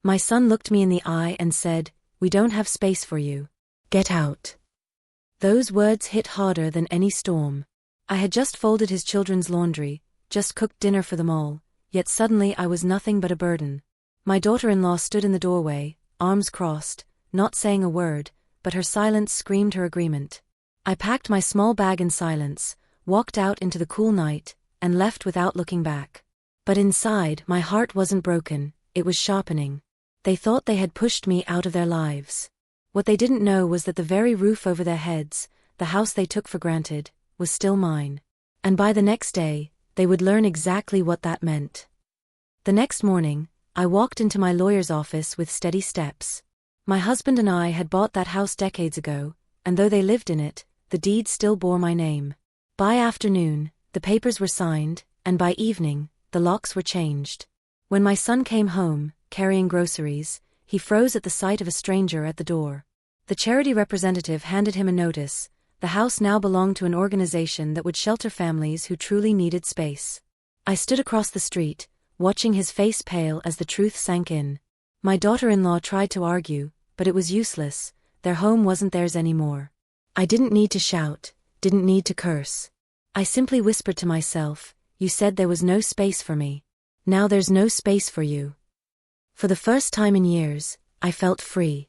My son looked me in the eye and said, "We don't have space for you. Get out." Those words hit harder than any storm. I had just folded his children's laundry, just cooked dinner for them all, yet suddenly I was nothing but a burden. My daughter-in-law stood in the doorway, arms crossed, not saying a word, but her silence screamed her agreement. I packed my small bag in silence, walked out into the cool night, and left without looking back. But inside, my heart wasn't broken, it was sharpening. They thought they had pushed me out of their lives. What they didn't know was that the very roof over their heads, the house they took for granted, was still mine. And by the next day, they would learn exactly what that meant. The next morning, I walked into my lawyer's office with steady steps. My husband and I had bought that house decades ago, and though they lived in it, the deed still bore my name. By afternoon, the papers were signed, and by evening, the locks were changed. When my son came home, carrying groceries, he froze at the sight of a stranger at the door. The charity representative handed him a notice. The house now belonged to an organization that would shelter families who truly needed space. I stood across the street, watching his face pale as the truth sank in. My daughter-in-law tried to argue, but it was useless. Their home wasn't theirs anymore. I didn't need to shout, didn't need to curse. I simply whispered to myself, "You said there was no space for me. Now there's no space for you." For the first time in years, I felt free.